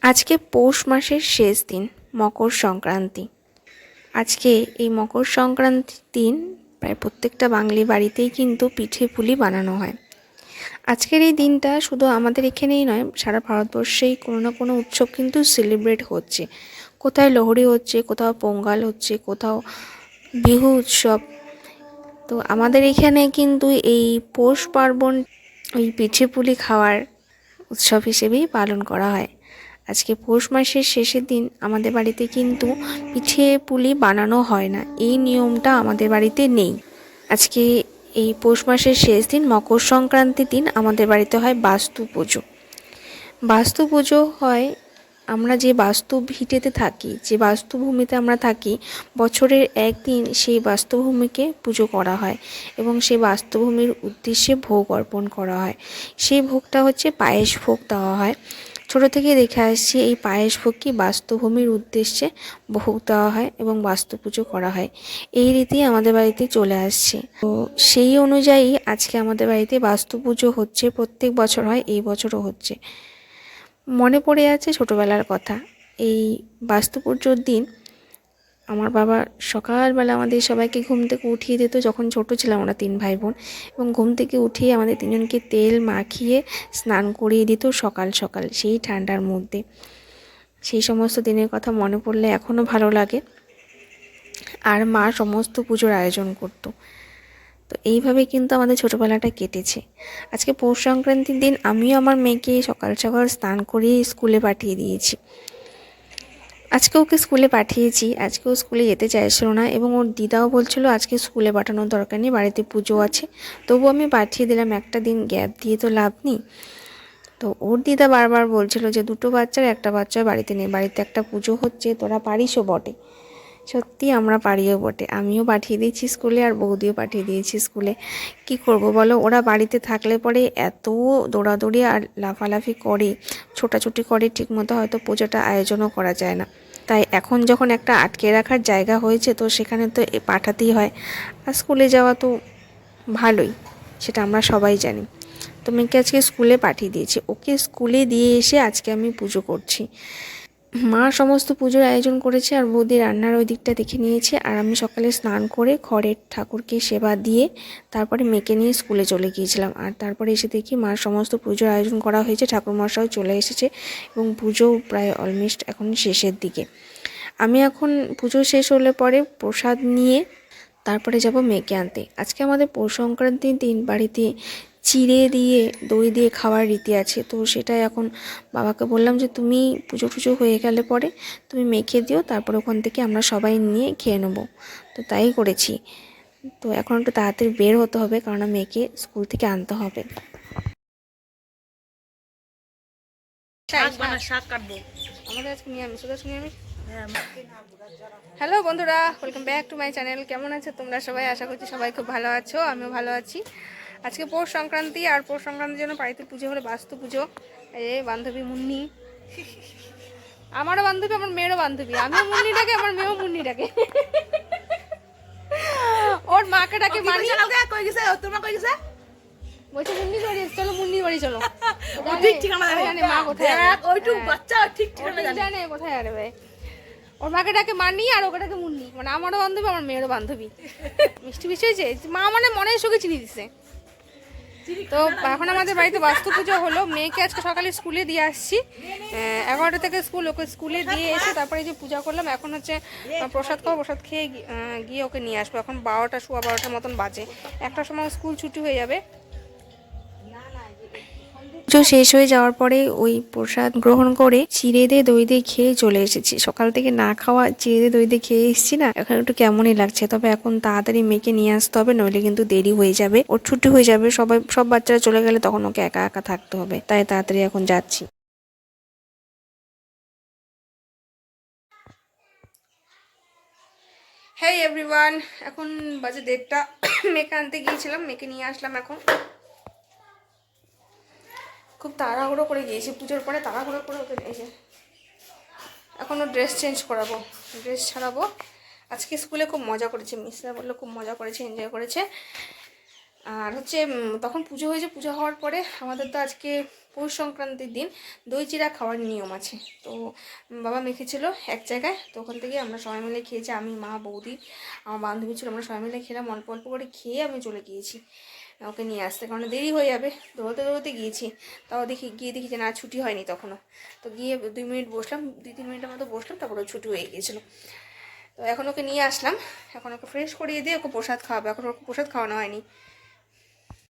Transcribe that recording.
আজকে পৌষ মাসের শেষ দিন, মকর সংক্রান্তি। আজকে এই মকর সংক্রান্তির দিন প্রায় প্রত্যেকটা বাঙালি বাড়িতেই কিন্তু পিঠে পুলি বানানো হয়। আজকের এই দিনটা শুধু আমাদের এখানেই নয়, সারা ভারতবর্ষেই কোনো না কোনো উৎসব কিন্তু সেলিব্রেট হচ্ছে। কোথায় লোহড়ি হচ্ছে, কোথাও পোঙ্গল হচ্ছে, কোথাও বিহু উৎসব। তো আমাদের এখানে কিন্তু এই পৌষ পার্বণ ওই পিঠে পুলি খাওয়ার উৎসব হিসেবেই পালন করা হয়। আজকে পৌষ মাসের শেষের দিন আমাদের বাড়িতে কিন্তু পিঠে পুলি বানানো হয় না, এই নিয়মটা আমাদের বাড়িতে নেই। আজকে এই পৌষ মাসের শেষ দিন, মকর সংক্রান্তির দিন, আমাদের বাড়িতে হয় বাস্তু পুজো। বাস্তু পুজো হয়, আমরা যে বাস্তু ভিটেতে থাকি, যে বাস্তুভূমিতে আমরা থাকি, বছরের একদিন সেই বাস্তুভূমিকে পুজো করা হয় এবং সেই বাস্তুভূমির উদ্দেশ্যে ভোগ অর্পণ করা হয়। সেই ভোগটা হচ্ছে পায়েস ভোগ দেওয়া হয়। ছোটো থেকে দেখে আসছি এই পায়েস ভোগকে বাস্তুভূমির উদ্দেশ্যে ভোগ দেওয়া হয় এবং বাস্তু পুজো করা হয়। এই রীতি আমাদের বাড়িতে চলে আসছে। তো সেই অনুযায়ী আজকে আমাদের বাড়িতে বাস্তু পুজো হচ্ছে। প্রত্যেক বছর হয়, এই বছরও হচ্ছে। মনে পড়ে আছে ছোটোবেলার কথা। এই বাস্তু পুজোর দিন আমার বাবা সকালবেলা আমাদের সবাইকে ঘুম থেকে উঠিয়ে দিত, যখন ছোটো ছিলাম আমরা 3 ভাই বোন, এবং ঘুম থেকে উঠিয়ে আমাদের 3জনকে তেল মাখিয়ে স্নান করিয়ে দিত সকাল সকাল, সেই ঠান্ডার মধ্যে। সেই সমস্ত দিনের কথা মনে পড়লে এখনও ভালো লাগে। আর মা সমস্ত পুজোর আয়োজন করতো। তো এইভাবে কিন্তু আমাদের ছোটোবেলাটা কেটেছে। আজকে পৌষ সংক্রান্তির দিন আমিও আমার মেয়েকে সকাল সকাল স্নান করিয়ে স্কুলে পাঠিয়ে দিয়েছি। আজকে ওকে স্কুলে পাঠিয়েছি। আজকে ও স্কুলে যেতে চাইছিল না এবং ওর দিদাও বলছিল আজকে স্কুলে পাঠানোর দরকার নেই, বাড়িতে পুজো আছে। তবু আমি পাঠিয়ে দিলাম, একটা দিন গ্যাপ দিয়ে তো লাভ নেই। তো ওর দিদা বারবার বলছিল যে 2টো বাচ্চার একটা বাচ্চা বাড়িতে নেই, বাড়িতে একটা পুজো হচ্ছে, তোরা পারিসও বটে। সত্যি আমরা পারিও বটে। আমিও পাঠিয়ে দিয়েছি স্কুলে আর বৌদিও পাঠিয়ে দিয়েছি স্কুলে। কি করব বলো, ওরা বাড়িতে থাকলে পরে এত দৌড়াদৌড়ি আর লাফালাফি করে, ছোটাছুটি করে, ঠিকমতো হয়তো পুজোটা আয়োজনও করা যায় না। তাই এখন যখন একটা আটকে রাখার জায়গা হয়েছে, তো সেখানে তো পাঠাতেই হয়। আর স্কুলে যাওয়া তো ভালোই, সেটা আমরা সবাই জানি। তো মেয়েকে আজকে স্কুলে পাঠিয়ে দিয়েছি। ওকে স্কুলে দিয়ে এসে আজকে আমি পুজো করছি। মা সমস্ত পুজোর আয়োজন করেছে আর বৌদি রান্নার ওই দিকটা দেখে নিয়েছে। আর আমি সকালে স্নান করে ঘরের ঠাকুরকে সেবা দিয়ে তারপরে মেয়েকে নিয়ে স্কুলে চলে গিয়েছিলাম। আর তারপরে এসে দেখি মার সমস্ত পুজোর আয়োজন করা হয়েছে, ঠাকুরমশাও চলে এসেছে এবং পুজো প্রায় অলমোস্ট এখন শেষের দিকে। আমি এখন পুজো শেষ হলে পরে প্রসাদ নিয়ে তারপরে যাব মেয়েকে আনতে। আজকে আমাদের পৌষ সংক্রান্তির দিন বাড়িতে চিড়ে দিয়ে দই দিয়ে খাওয়ার রীতি আছে। তো সেটাই এখন বাবাকে বললাম যে তুমি পুজো টুজো হয়ে গেলে পরে তুমি মেখে দিও, তারপরে ওখান থেকে আমরা সবাই নিয়ে খেয়ে নেবো। তো তাই করেছি। তো এখন একটু তাড়াতাড়ি বের হতে হবে, কারণ মেয়েকে স্কুল থেকে আনতে হবে। আমাদের আজকে নিরামিষ, নিরামিষ। হ্যালো বন্ধুরা, welcome back to my channel. কেমন আছো তোমরা সবাই? আশা করছি সবাই খুব ভালো আছো, আমিও ভালো আছি। আজকে পৌষ সংক্রান্তি, আর পৌষ সংক্রান্তির জন্য বাড়িতে পুজো হলো বাস্তু পুজো। এই বান্ধবী মুন্নি, আমারও বান্ধবী, আমার মেয়েরও বান্ধবী। আমিও মুন্নি ডাকে, আমার মেয়েও মুন্নি ডাকে। ওর মাকে ডাকে মানি। বলছে মুন্নি বাড়ি, চলো মুন্নি বাড়ি চলো। জানে মা কোথায়, জানে কোথায় আসবে। ওর মাকে ডাকে মানি আর ওকে ডাকে মুন্নি, মানে আমারও বান্ধবী আমার মেয়েরও বান্ধবী। মিষ্টি মিষ্টি হয়েছে, মা মানে মনের সুখে চিনি দিচ্ছে। তো এখন আমাদের বাড়িতে বাস্তু পুজো হলো। মেয়েকে আজকে সকালে স্কুলে দিয়ে আসছি, 11টা থেকে স্কুল, ওকে স্কুলে দিয়ে এসে তারপরে যে পূজা করলাম। এখন হচ্ছে প্রসাদ খাবো, প্রসাদ খেয়ে গিয়ে ওকে নিয়ে আসবো। এখন 12টা, সোয়া 12টার মতন বাজে। একটার সময় স্কুল ছুটি হয়ে যাবে। পুজো শেষ হয়ে যাওয়ার পরে ওই প্রসাদ গ্রহণ করে চিড়ে দিয়ে দই দিয়ে খেয়ে চলে এসেছি। সকাল থেকে না খাওয়া চিড়ে দিয়ে দই দিয়ে খেয়ে এসেছি না, এখন একটু কেমনই লাগছে। তবে এখন তাড়াতাড়ি মেয়েকে নিয়ে আসতে হবে, নইলে কিন্তু দেরি হয়ে যাবে, ওর ছুটি হয়ে যাবে। সব বাচ্চারা চলে গেলে তখন ওকে একা একা থাকতে হবে, তাই তাড়াতাড়ি এখন যাচ্ছি। হেই এভরিওয়ান, এখন বাজে 1:30। মেয়েকে আনতে গিয়েছিলাম, মেয়েকে নিয়ে আসলাম। এখন খুব তাড়াহুড়ো করে গিয়েছি, পুজোর পরে তাড়াহুড়ো করে ওকে এসে এখনও ড্রেস চেঞ্জ করাবো, ড্রেস ছাড়াবো। আজকে স্কুলে খুব মজা করেছে, মিসরা বললো খুব মজা করেছে, এনজয় করেছে। আর হচ্ছে তখন পুজো হয়েছে, পুজো হওয়ার পরে আমাদের তো আজকে পৌষ সংক্রান্তির দিন দই চিড়া খাওয়ার নিয়ম আছে। তো বাবা মেখেছিল এক জায়গায়, তো ওখান থেকে আমরা সবাই মিলে খেয়েছি, আমি মা বৌদি আমার বান্ধবী ছিল, আমরা সবাই মিলে খেলাম, অল্প অল্প করে খেয়ে আমি চলে গিয়েছি ওকে নিয়ে আসতে, কারণ দেরি হয়ে যাবে। দৌড়তে দৌড়তে গিয়েছি, তাও দেখি যে না ছুটি হয়নি তখনও। তো গিয়ে 2 মিনিট বসলাম, 2-3 মিনিটের মতো বসলাম, তারপরে ছুটি হয়ে গিয়েছিলো। তো এখন ওকে নিয়ে আসলাম, এখন ওকে ফ্রেশ করিয়ে দিয়ে ওকে প্রসাদ খাওয়াবে, এখন ওকে প্রসাদ খাওয়ানো হয়নি।